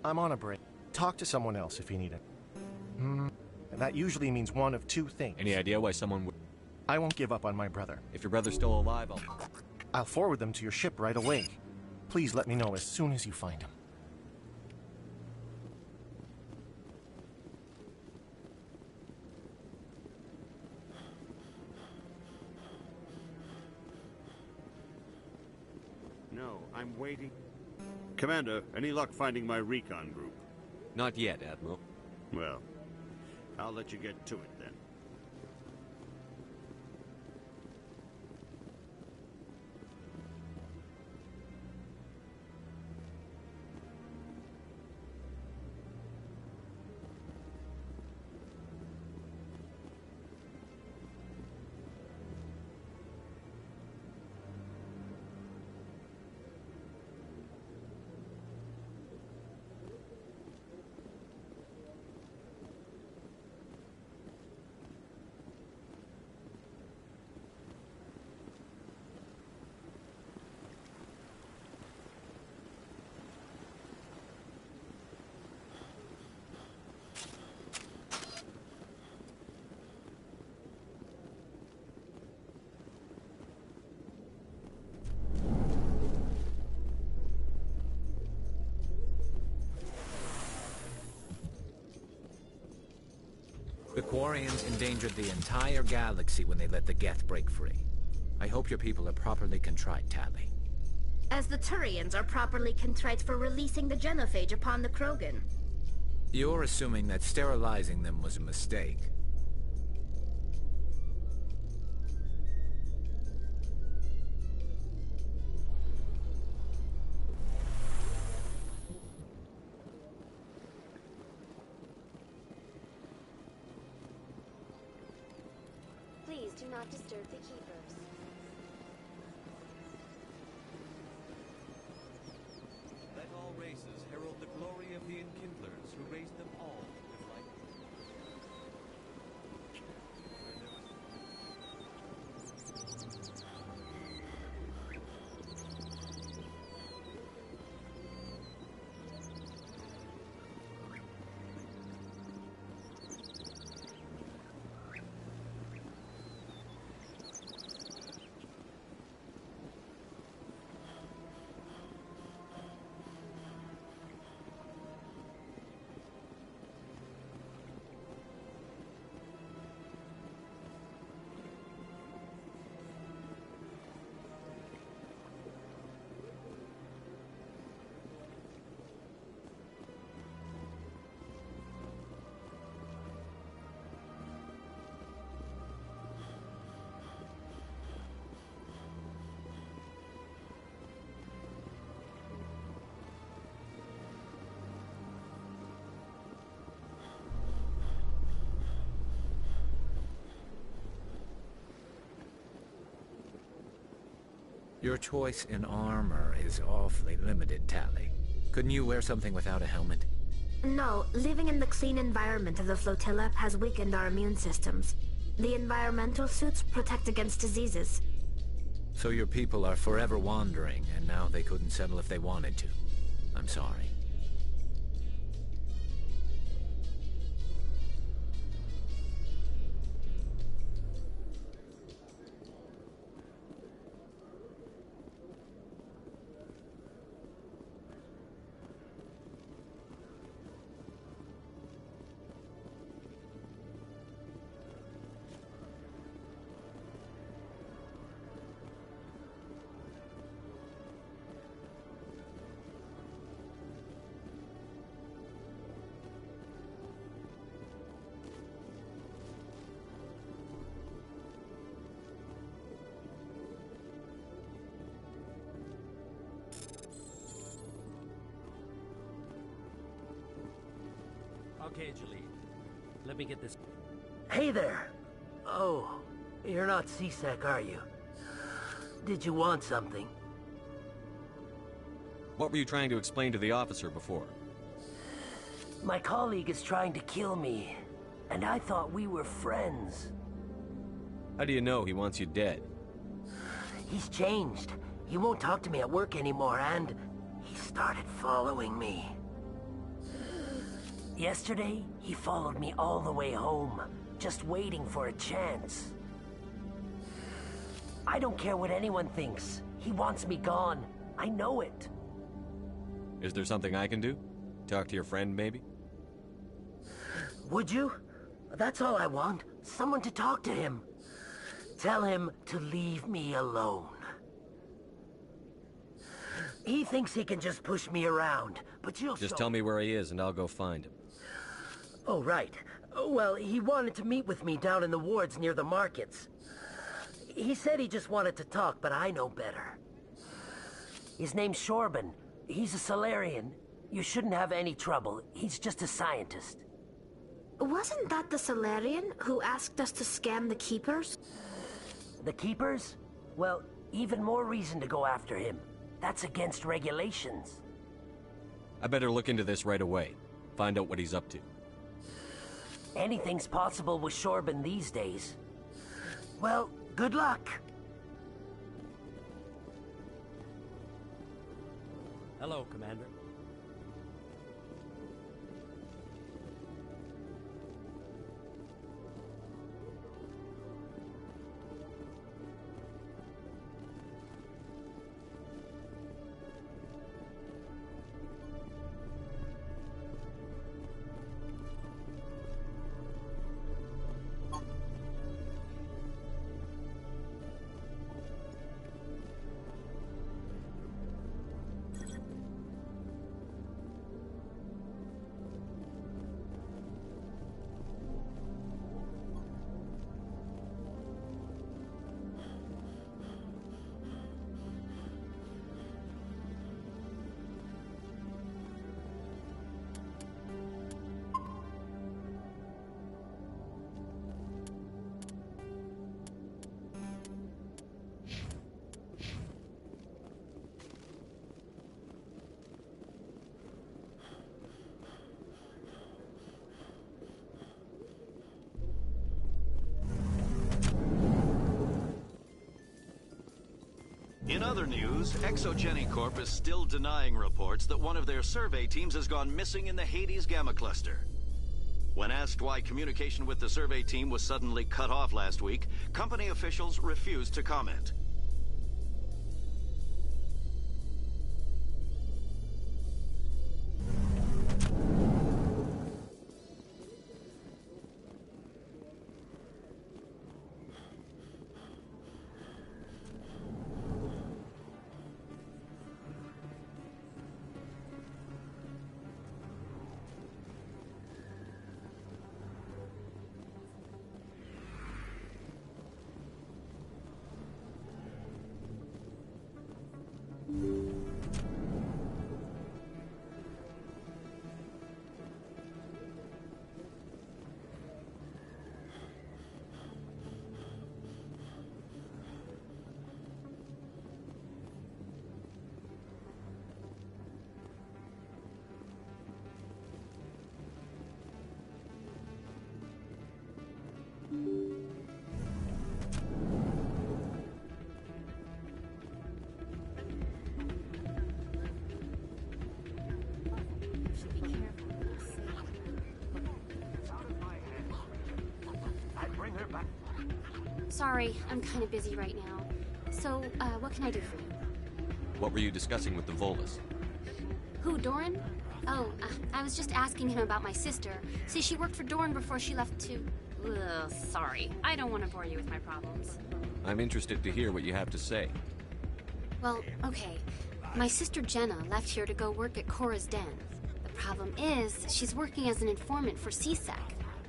I'm on a break. Talk to someone else if you need it. That usually means one of two things. Any idea why someone would... I won't give up on my brother. If your brother's still alive, I'll forward them to your ship right away. Please let me know as soon as you find him. No, I'm waiting. Commander, any luck finding my recon group? Not yet, Admiral. Well, I'll let you get to it then. The Quarians endangered the entire galaxy when they let the Geth break free. I hope your people are properly contrite, Tali. As the Turians are properly contrite for releasing the genophage upon the Krogan. You're assuming that sterilizing them was a mistake. Please do not disturb the Keepers. Let all races herald the glory of the Enkindlers who raised them all with light. Your choice in armor is awfully limited, Tali. Couldn't you wear something without a helmet? No, living in the clean environment of the flotilla has weakened our immune systems. The environmental suits protect against diseases. So your people are forever wandering, and now they couldn't settle if they wanted to. I'm sorry. Okay, Jalil. Let me get this. Hey there! Oh, you're not C-Sec, are you? Did you want something? What were you trying to explain to the officer before? My colleague is trying to kill me, and I thought we were friends. How do you know he wants you dead? He's changed. He won't talk to me at work anymore, and he started following me. Yesterday, he followed me all the way home, just waiting for a chance. I don't care what anyone thinks. He wants me gone. I know it. Is there something I can do? Talk to your friend, maybe? Would you? That's all I want. Someone to talk to him. Tell him to leave me alone. He thinks he can just push me around, but you'll Just tell me where he is and I'll go find him. Oh, right. Well, he wanted to meet with me down in the wards near the markets. He said he just wanted to talk, but I know better. His name's Shorban. He's a Solarian. You shouldn't have any trouble. He's just a scientist. Wasn't that the Solarian who asked us to scam the Keepers? The Keepers? Well, even more reason to go after him. That's against regulations. I better look into this right away. Find out what he's up to. Anything's possible with Shorban these days. Well, good luck. Hello, Commander. In other news, Exogeny Corp is still denying reports that one of their survey teams has gone missing in the Hades Gamma Cluster. When asked why communication with the survey team was suddenly cut off last week, company officials refused to comment. Sorry, I'm kind of busy right now. So, what can I do for you? What were you discussing with the Volus? Who, Doran? Oh, I was just asking him about my sister. See, she worked for Doran before she left to... Ugh, sorry. I don't want to bore you with my problems. I'm interested to hear what you have to say. Well, okay. My sister Jenna left here to go work at Cora's Den. The problem is, she's working as an informant for CSEC.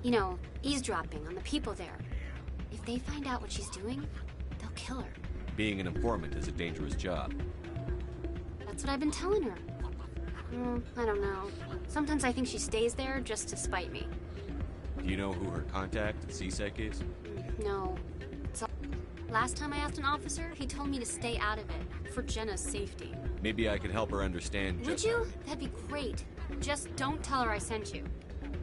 You know, eavesdropping on the people there. If they find out what she's doing, they'll kill her. Being an informant is a dangerous job. That's what I've been telling her. I don't know. Sometimes I think she stays there just to spite me. Do you know who her contact at CSEC is? No. Last time I asked an officer, he told me to stay out of it, for Jenna's safety. Maybe I could help her understand Would you? That'd be great. Just don't tell her I sent you.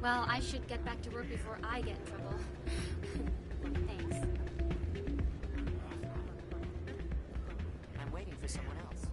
Well, I should get back to work before I get in trouble. Thanks. I'm waiting for someone else.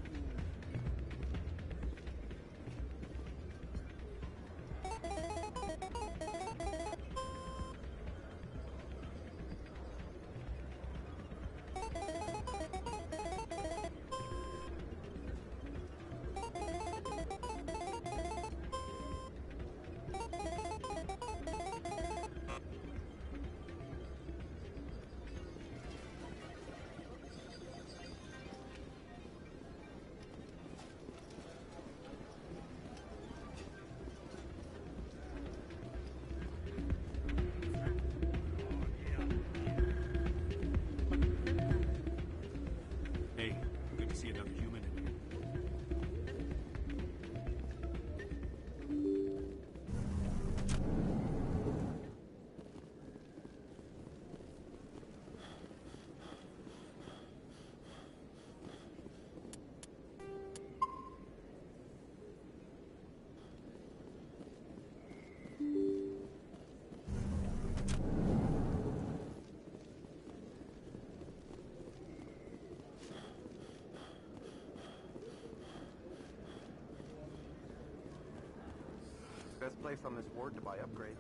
Best place on this ward to buy upgrades.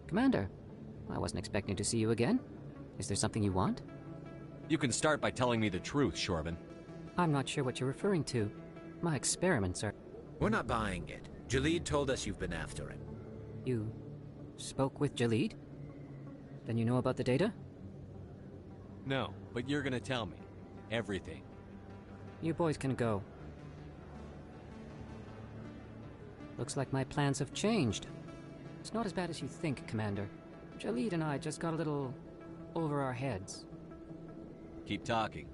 Commander, I wasn't expecting to see you again. Is there something you want? You can start by telling me the truth, Shorban. I'm not sure what you're referring to. My experiments are... We're not buying it. Jalid told us you've been after him. You spoke with Jalid? Then you know about the data? No, but you're gonna tell me. Everything. You boys can go. Looks like my plans have changed. It's not as bad as you think, Commander. Jalid and I just got a little over our heads. Keep talking.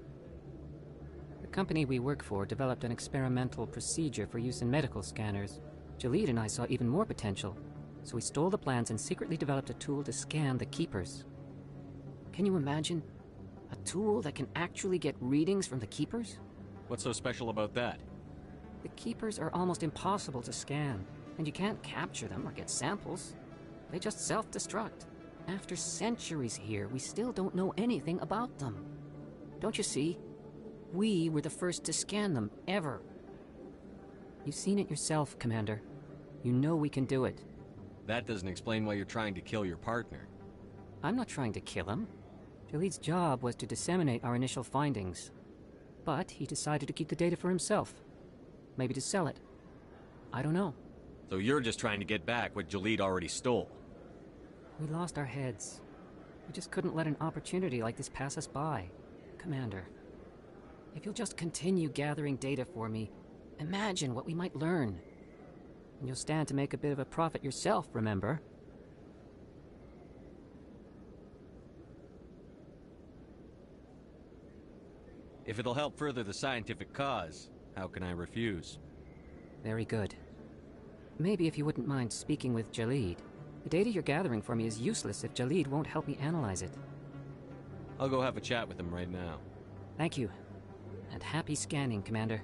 The company we work for developed an experimental procedure for use in medical scanners. Jalid and I saw even more potential, so we stole the plans and secretly developed a tool to scan the Keepers. Can you imagine? A tool that can actually get readings from the Keepers? What's so special about that? The Keepers are almost impossible to scan, and you can't capture them or get samples. They just self-destruct. After centuries here, we still don't know anything about them. Don't you see? We were the first to scan them, ever. You've seen it yourself, Commander. You know we can do it. That doesn't explain why you're trying to kill your partner. I'm not trying to kill him. Jalid's job was to disseminate our initial findings. But he decided to keep the data for himself. Maybe to sell it. I don't know. So you're just trying to get back what Jalid already stole. We lost our heads. We just couldn't let an opportunity like this pass us by. Commander, if you'll just continue gathering data for me, imagine what we might learn. And you'll stand to make a bit of a profit yourself, remember? If it'll help further the scientific cause, how can I refuse? Very good. Maybe if you wouldn't mind speaking with Jalid. The data you're gathering for me is useless if Jalid won't help me analyze it. I'll go have a chat with him right now. Thank you. And happy scanning, Commander.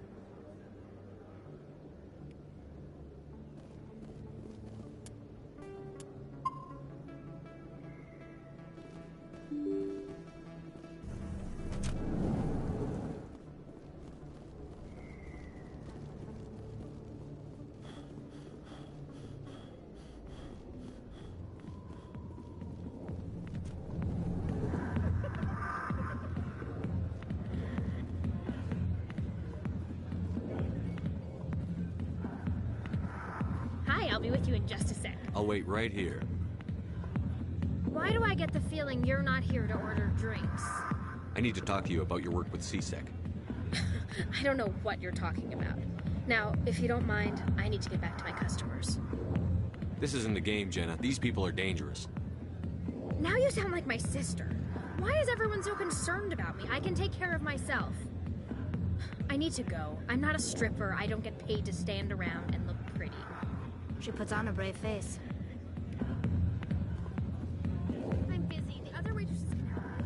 I'll be with you in just a sec. I'll wait right here. Why do I get the feeling you're not here to order drinks? I need to talk to you about your work with CSEC. I don't know what you're talking about. Now, if you don't mind, I need to get back to my customers. This isn't a game, Jenna. These people are dangerous. Now you sound like my sister. Why is everyone so concerned about me? I can take care of myself. I need to go. I'm not a stripper. I don't get paid to stand around and look pretty. She puts on a brave face. I'm busy. The other waitresses can help me.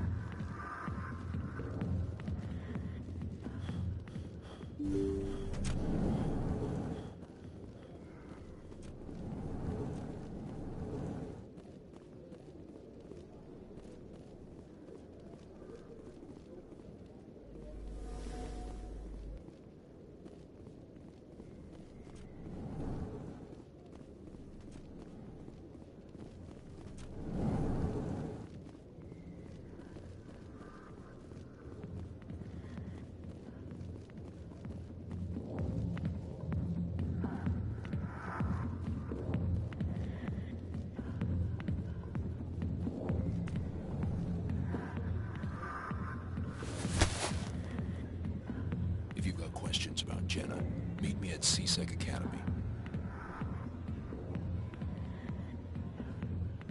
If you've got questions about Jenna, meet me at CSEC Academy.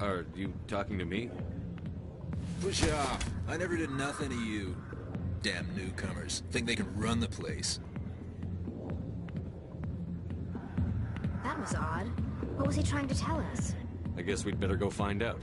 Are you talking to me? Push it off. I never did nothing to you. Damn newcomers. Think they can run the place. That was odd. What was he trying to tell us? I guess we'd better go find out.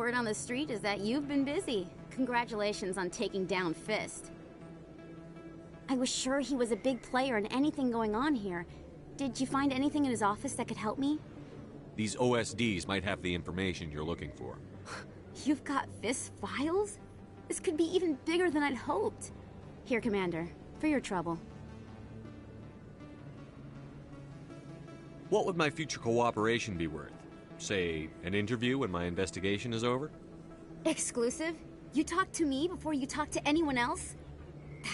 word on the street is that you've been busy. Congratulations on taking down Fist. I was sure he was a big player in anything going on here. Did you find anything in his office that could help me? These OSDs might have the information you're looking for. You've got Fist's files? This could be even bigger than I'd hoped. Here, Commander, for your trouble. What would my future cooperation be worth? Say, an interview when my investigation is over? Exclusive? You talk to me before you talk to anyone else?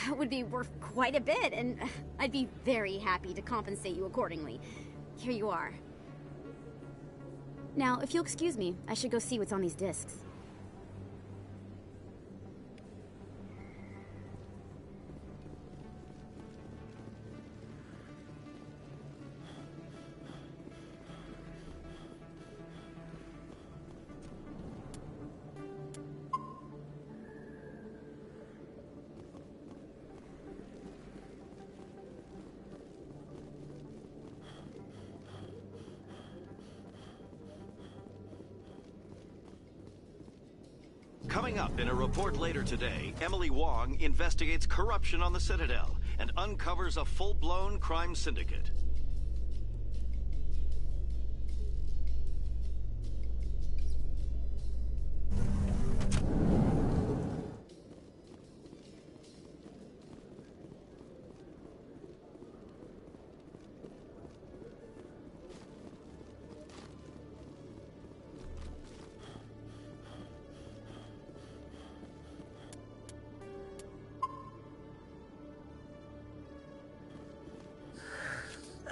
That would be worth quite a bit, and I'd be very happy to compensate you accordingly. Here you are. Now, if you'll excuse me, I should go see what's on these discs. Coming up in a report later today, Emily Wong investigates corruption on the Citadel and uncovers a full-blown crime syndicate.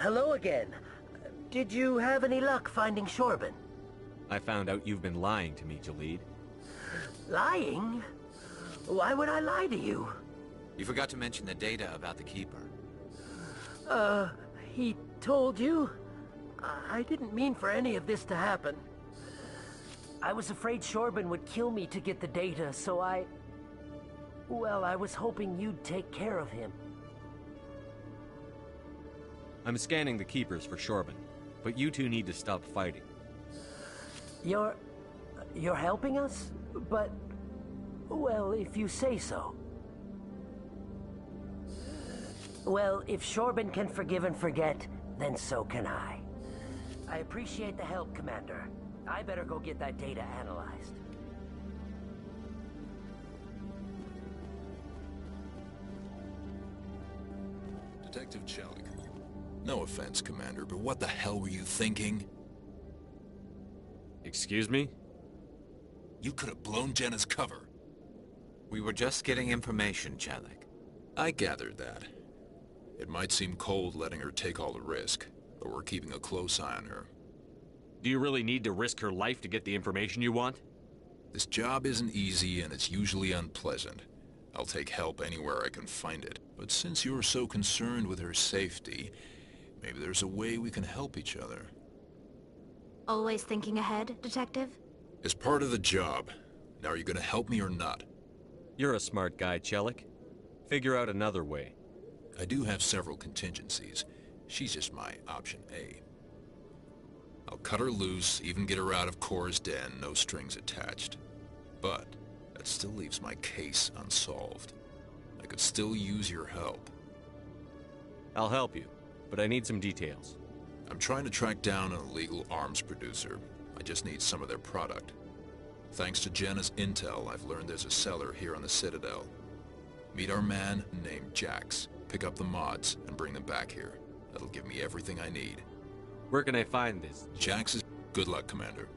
Hello again. Did you have any luck finding Shorben? I found out you've been lying to me, Jalid. Lying? Why would I lie to you? You forgot to mention the data about the Keeper. He told you? I didn't mean for any of this to happen. I was afraid Shorben would kill me to get the data, so well, I was hoping you'd take care of him. I'm scanning the Keepers for Shorben, but you two need to stop fighting. You're helping us? But, well, if you say so. Well, if Shorben can forgive and forget, then so can I. I appreciate the help, Commander. I better go get that data analyzed. Detective Chelik. No offense, Commander, but what the hell were you thinking? Excuse me? You could have blown Jenna's cover. We were just getting information, Chelik. I gathered that. It might seem cold letting her take all the risk, but we're keeping a close eye on her. Do you really need to risk her life to get the information you want? This job isn't easy and it's usually unpleasant. I'll take help anywhere I can find it. But since you're so concerned with her safety, maybe there's a way we can help each other. Always thinking ahead, Detective? It's part of the job. Now are you gonna help me or not? You're a smart guy, Chelik. Figure out another way. I do have several contingencies. She's just my option A. I'll cut her loose, even get her out of Cora's den, no strings attached. But that still leaves my case unsolved. I could still use your help. I'll help you, but I need some details. I'm trying to track down an illegal arms producer. I just need some of their product. Thanks to Jenna's intel, I've learned there's a seller here on the Citadel. Meet our man named Jax. Pick up the mods and bring them back here. That'll give me everything I need. Where can I find this? Jax is... Good luck, Commander.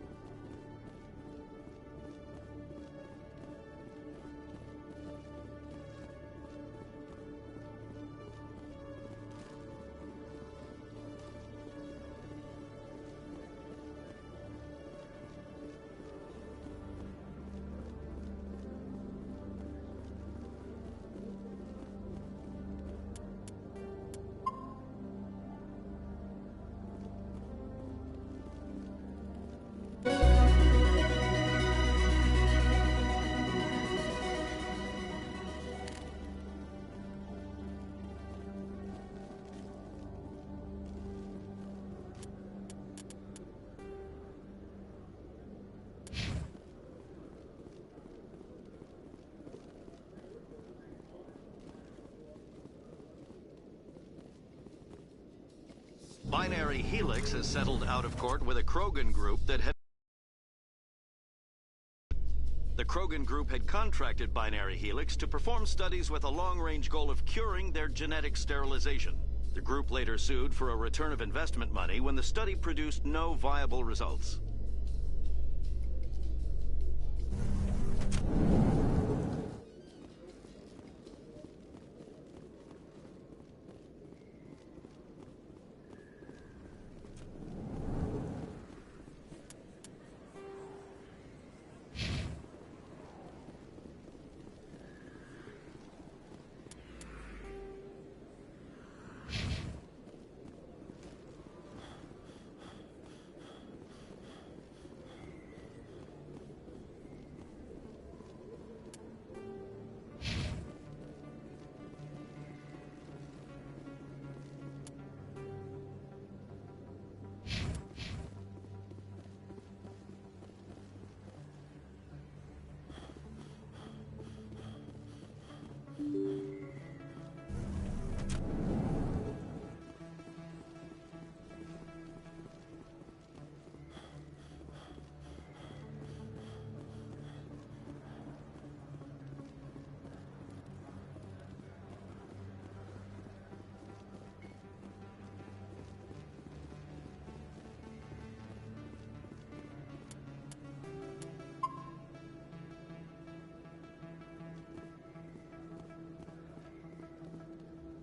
Binary Helix has settled out of court with a Krogan group that had... The Krogan group had contracted Binary Helix to perform studies with a long-range goal of curing their genetic sterilization. The group later sued for a return of investment money when the study produced no viable results.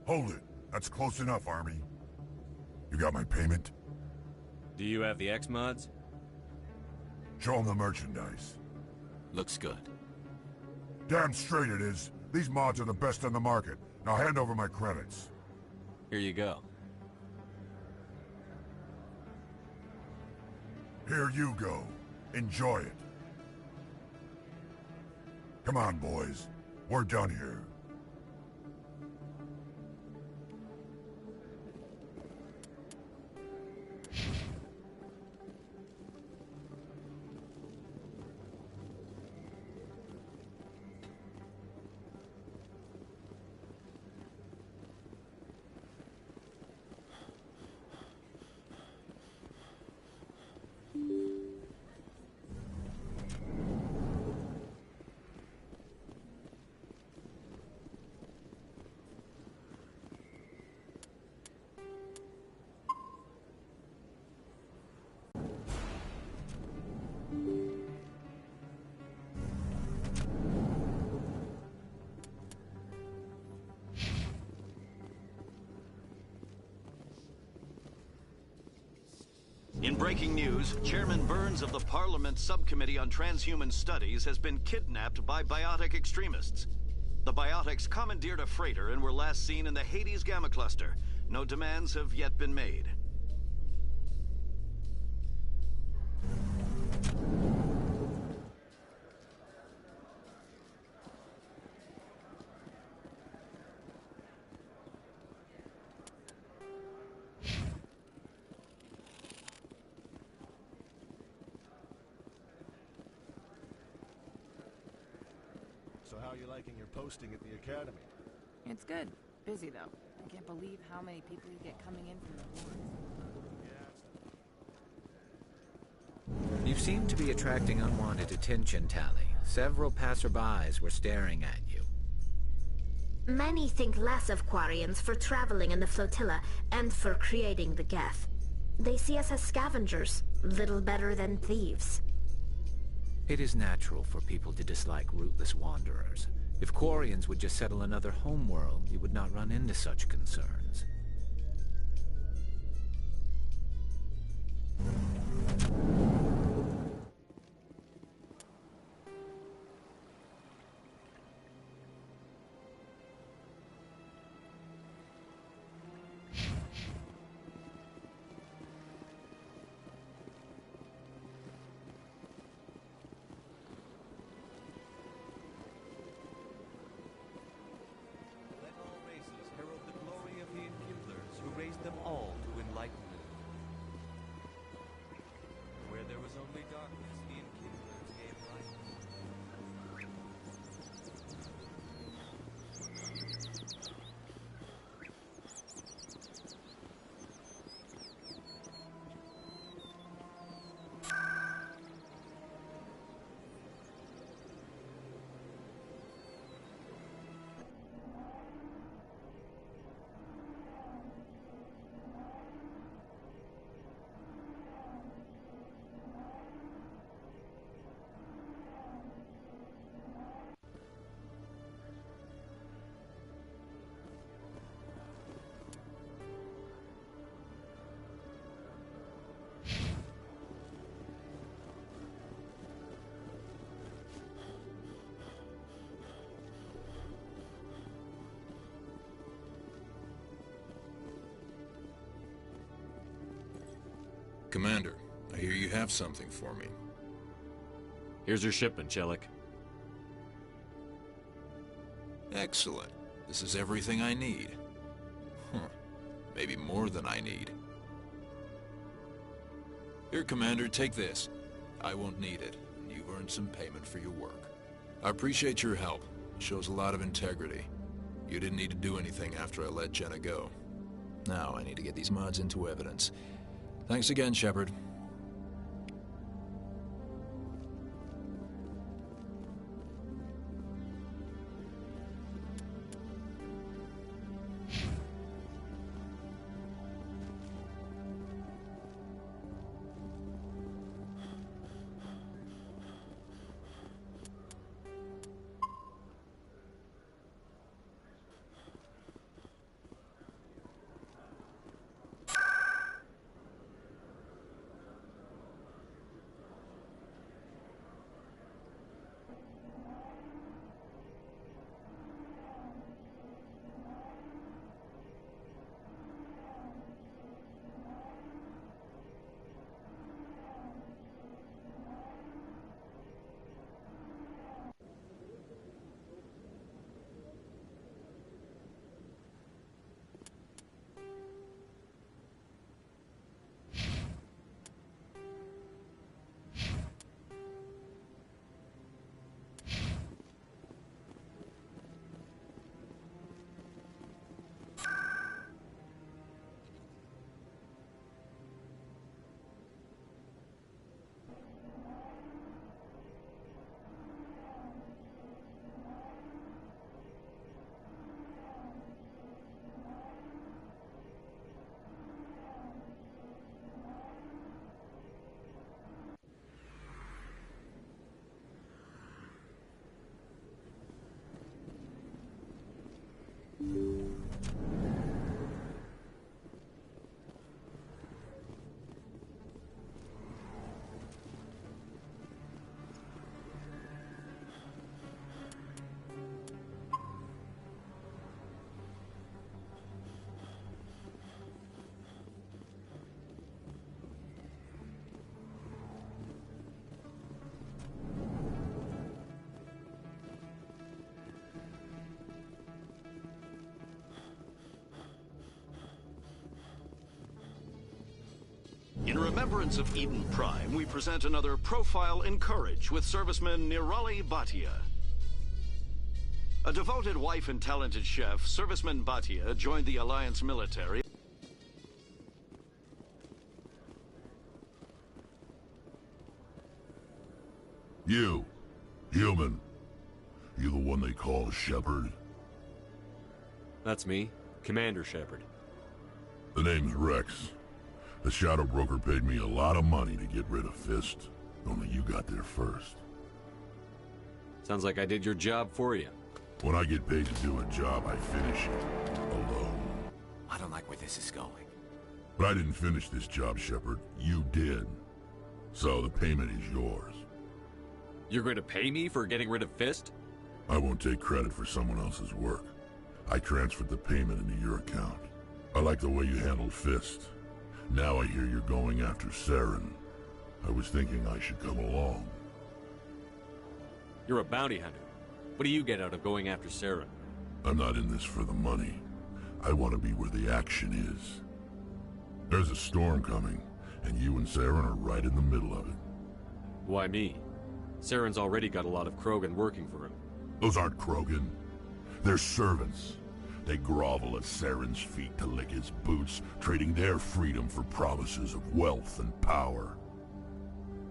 Hold it. That's close enough, Army. You got my payment? Do you have the X-Mods? Show them the merchandise. Looks good. Damn straight it is. These mods are the best on the market. Now hand over my credits. Here you go. Here you go. Enjoy it. Come on, boys. We're done here. In breaking news, Chairman Burns of the Parliament Subcommittee on Transhuman Studies has been kidnapped by biotic extremists. The biotics commandeered a freighter and were last seen in the Hades Gamma Cluster. No demands have yet been made. So how are you liking your posting at the academy? It's good. Busy, though. I can't believe how many people you get coming in from the wards. You seem to be attracting unwanted attention, Tali. Several passerbys were staring at you. Many think less of Quarians for traveling in the flotilla and for creating the Geth. They see us as scavengers, little better than thieves. It is natural for people to dislike rootless wanderers. If Quarians would just settle another homeworld, you would not run into such concerns. raised them all to enlightenment. Where there was only darkness, the Enkindlers gave light. Commander, I hear you have something for me. Here's your shipment, Shellick. Excellent. This is everything I need. Maybe more than I need. Here, Commander, take this. I won't need it. You've earned some payment for your work. I appreciate your help. It shows a lot of integrity. You didn't need to do anything after I let Jenna go. Now I need to get these mods into evidence. Thanks again, Shepard. In remembrance of Eden Prime, we present another Profile in Courage with serviceman Nirali Bhatia. A devoted wife and talented chef, serviceman Bhatia joined the Alliance military. You, human. You the one they call Shepard? That's me, Commander Shepard. The name's Rex. The Shadow Broker paid me a lot of money to get rid of Fist. Only you got there first. Sounds like I did your job for you. When I get paid to do a job, I finish it. Alone. I don't like where this is going. But I didn't finish this job, Shepard. You did. So the payment is yours. You're going to pay me for getting rid of Fist? I won't take credit for someone else's work. I transferred the payment into your account. I like the way you handled Fist. Now I hear you're going after Saren. I was thinking I should come along. You're a bounty hunter. What do you get out of going after Saren? I'm not in this for the money. I want to be where the action is. There's a storm coming, and you and Saren are right in the middle of it. Why me? Saren's already got a lot of Krogan working for him. Those aren't Krogan. They're servants. They grovel at Saren's feet to lick his boots, trading their freedom for promises of wealth and power.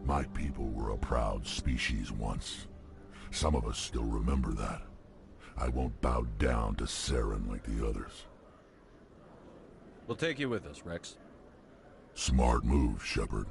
My people were a proud species once. Some of us still remember that. I won't bow down to Saren like the others. We'll take you with us, Rex. Smart move, Shepard.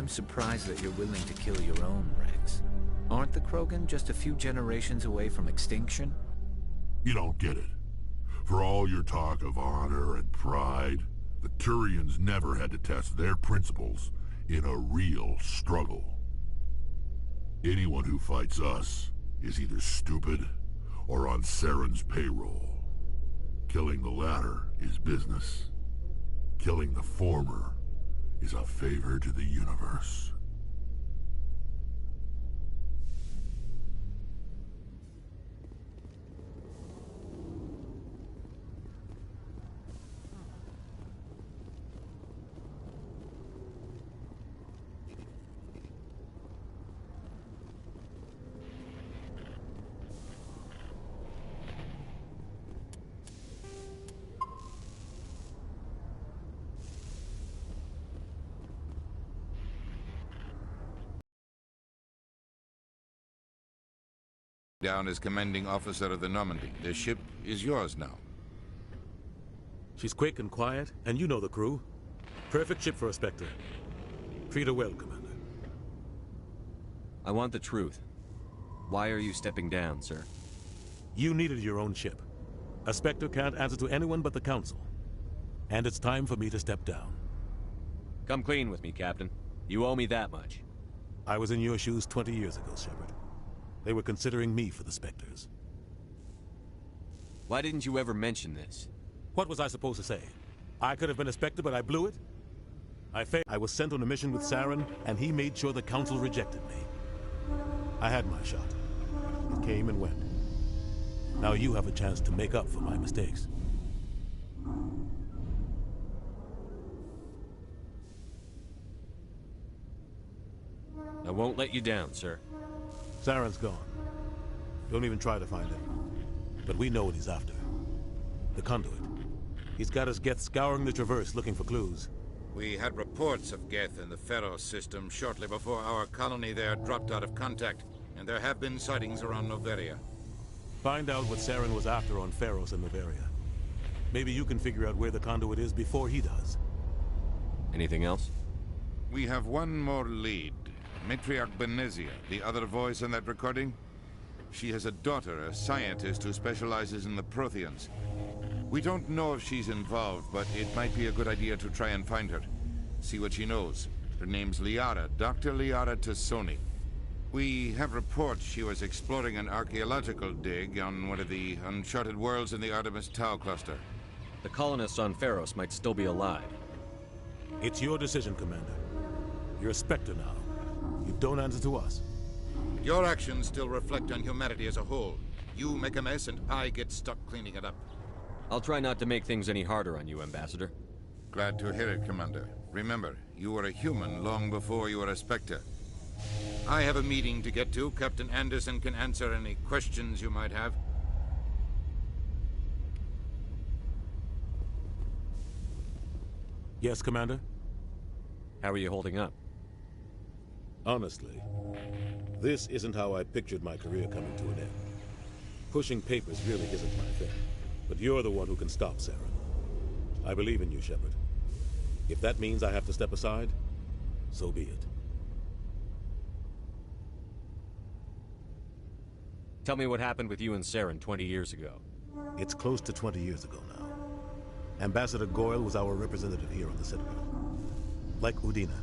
I'm surprised that you're willing to kill your own, Rex. Aren't the Krogan just a few generations away from extinction? You don't get it. For all your talk of honor and pride, the Turians never had to test their principles in a real struggle. Anyone who fights us is either stupid or on Saren's payroll. Killing the latter is business. Killing the former is a favor to the universe. Down as commanding officer of the Normandy. The ship is yours now. She's quick and quiet, and you know the crew. Perfect ship for a Spectre. Treat her well, Commander. I want the truth. Why are you stepping down, sir? You needed your own ship. A Spectre can't answer to anyone but the Council. And it's time for me to step down. Come clean with me, Captain. You owe me that much. I was in your shoes 20 years ago, Shepard. They were considering me for the Spectres. Why didn't you ever mention this? What was I supposed to say? I could have been a Spectre, but I blew it? I failed. I was sent on a mission with Saren, and he made sure the Council rejected me. I had my shot. It came and went. Now you have a chance to make up for my mistakes. I won't let you down, sir. Saren's gone. Don't even try to find him. But we know what he's after. The Conduit. He's got his Geth scouring the Traverse looking for clues. We had reports of Geth in the Pharos system shortly before our colony there dropped out of contact, and there have been sightings around Noveria. Find out what Saren was after on Pharos and Noveria. Maybe you can figure out where the Conduit is before he does. Anything else? We have one more lead. Matriarch Benezia, the other voice in that recording. She has a daughter, a scientist who specializes in the Protheans. We don't know if she's involved, but it might be a good idea to try and find her. See what she knows. Her name's Liara, Dr. Liara Tassoni. We have reports she was exploring an archaeological dig on one of the uncharted worlds in the Artemis Tau cluster. The colonists on Pharos might still be alive. It's your decision, Commander. You're a Spectre now. You don't answer to us. Your actions still reflect on humanity as a whole. You make a mess and I get stuck cleaning it up. I'll try not to make things any harder on you, Ambassador. Glad to hear it, Commander. Remember, you were a human long before you were a Spectre. I have a meeting to get to. Captain Anderson can answer any questions you might have. Yes, Commander? How are you holding up? Honestly, this isn't how I pictured my career coming to an end. Pushing papers really isn't my thing. But you're the one who can stop Saren. I believe in you, Shepard. If that means I have to step aside, so be it. Tell me what happened with you and Saren 20 years ago. It's close to 20 years ago now. Ambassador Goyle was our representative here on the Citadel. Like Udina,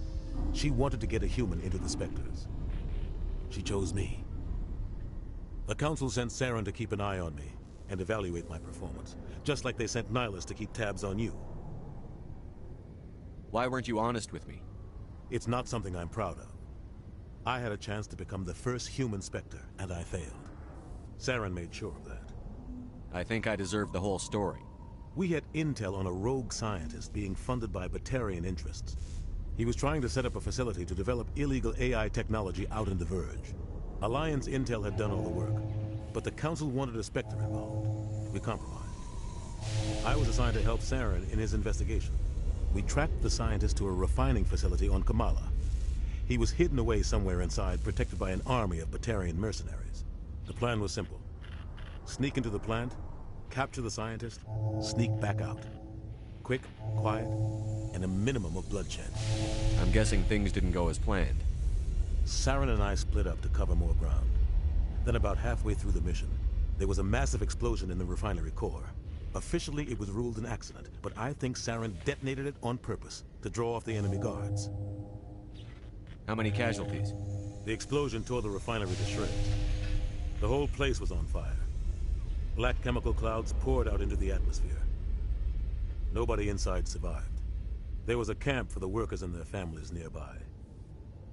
she wanted to get a human into the Spectres. She chose me. The Council sent Saren to keep an eye on me and evaluate my performance, just like they sent Nihilus to keep tabs on you. Why weren't you honest with me? It's not something I'm proud of. I had a chance to become the first human Spectre, and I failed. Saren made sure of that. I think I deserve the whole story. We had intel on a rogue scientist being funded by Batarian interests. He was trying to set up a facility to develop illegal AI technology out in the Verge. Alliance intel had done all the work, but the Council wanted a Spectre involved. We compromised. I was assigned to help Saren in his investigation. We tracked the scientist to a refining facility on Kamala. He was hidden away somewhere inside, protected by an army of Batarian mercenaries. The plan was simple. Sneak into the plant, capture the scientist, sneak back out. Quick, quiet, and a minimum of bloodshed. I'm guessing things didn't go as planned. Saren and I split up to cover more ground. Then about halfway through the mission, there was a massive explosion in the refinery core. Officially, it was ruled an accident, but I think Saren detonated it on purpose to draw off the enemy guards. How many casualties? The explosion tore the refinery to shreds. The whole place was on fire. Black chemical clouds poured out into the atmosphere. Nobody inside survived. There was a camp for the workers and their families nearby.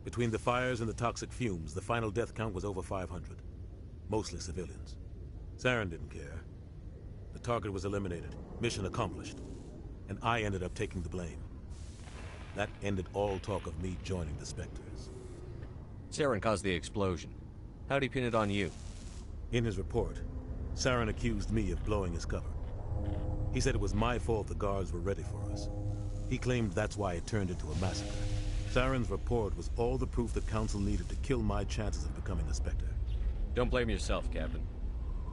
Between the fires and the toxic fumes, the final death count was over 500. Mostly civilians. Saren didn't care. The target was eliminated, mission accomplished, and I ended up taking the blame. That ended all talk of me joining the Spectres. Saren caused the explosion. How'd he pin it on you? In his report, Saren accused me of blowing his cover. He said it was my fault the guards were ready for us. He claimed that's why it turned into a massacre. Saren's report was all the proof the Council needed to kill my chances of becoming a Spectre. Don't blame yourself, Captain.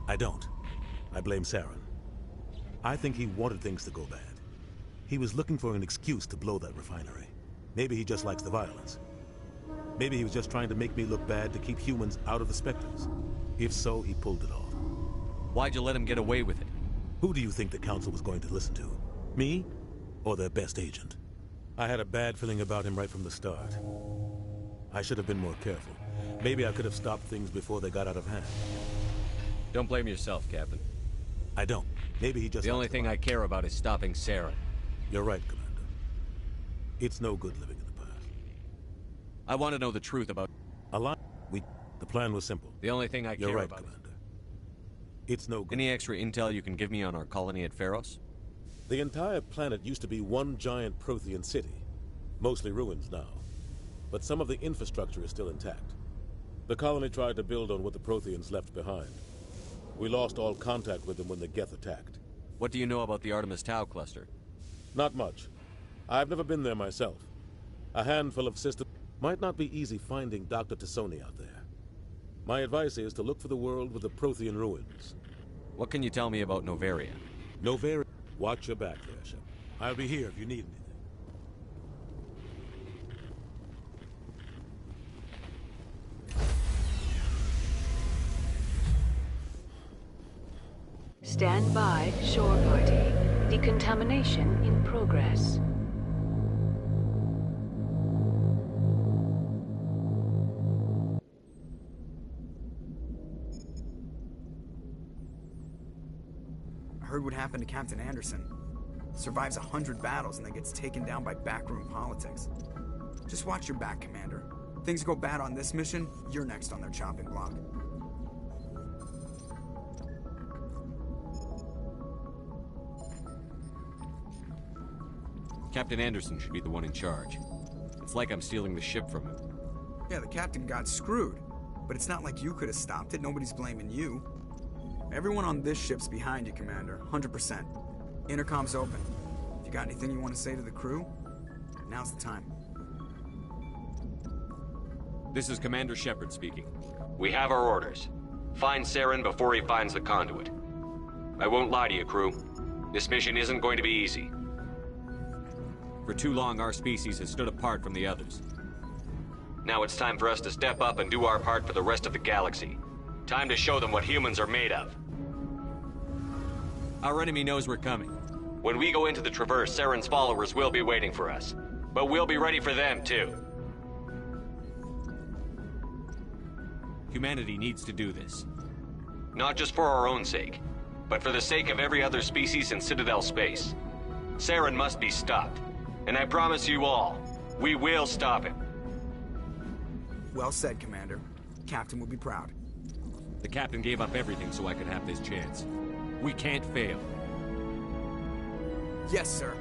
I don't. I blame Saren. I think he wanted things to go bad. He was looking for an excuse to blow that refinery. Maybe he just likes the violence. Maybe he was just trying to make me look bad to keep humans out of the Spectres. If so, he pulled it off. Why'd you let him get away with it? Who do you think the Council was going to listen to? Me? Or their best agent? I had a bad feeling about him right from the start. I should have been more careful. Maybe I could have stopped things before they got out of hand. Don't blame yourself, Captain. I don't. Maybe he just... The only thing I care about is stopping Saren. You're right, Commander. It's no good living in the past. I want to know the truth about... The plan was simple. The only thing I care right, about Commander. It's no good. Any extra intel you can give me on our colony at Pharos? The entire planet used to be one giant Prothean city. Mostly ruins now. But some of the infrastructure is still intact. The colony tried to build on what the Protheans left behind. We lost all contact with them when the Geth attacked. What do you know about the Artemis Tau cluster? Not much. I've never been there myself. A handful of systems. Might not be easy finding Dr. T'Soni out there. My advice is to look for the world with the Prothean ruins. What can you tell me about Noveria? Noveria? Watch your back there, Shep. I'll be here if you need anything. Stand by, shore party. Decontamination in progress. I heard what happened to Captain Anderson. Survives 100 battles and then gets taken down by backroom politics. Just watch your back, Commander. Things go bad on this mission, you're next on their chopping block. Captain Anderson should be the one in charge. It's like I'm stealing the ship from him. Yeah, the captain got screwed. But it's not like you could have stopped it. Nobody's blaming you. Everyone on this ship's behind you, Commander. 100%. Intercom's open. If you got anything you want to say to the crew, now's the time. This is Commander Shepard speaking. We have our orders. Find Saren before he finds the conduit. I won't lie to you, crew. This mission isn't going to be easy. For too long, our species has stood apart from the others. Now it's time for us to step up and do our part for the rest of the galaxy. Time to show them what humans are made of. Our enemy knows we're coming. When we go into the Traverse, Saren's followers will be waiting for us. But we'll be ready for them, too. Humanity needs to do this. Not just for our own sake, but for the sake of every other species in Citadel space. Saren must be stopped. And I promise you all, we will stop him. Well said, Commander. Captain will be proud. The captain gave up everything so I could have this chance. We can't fail. Yes, sir.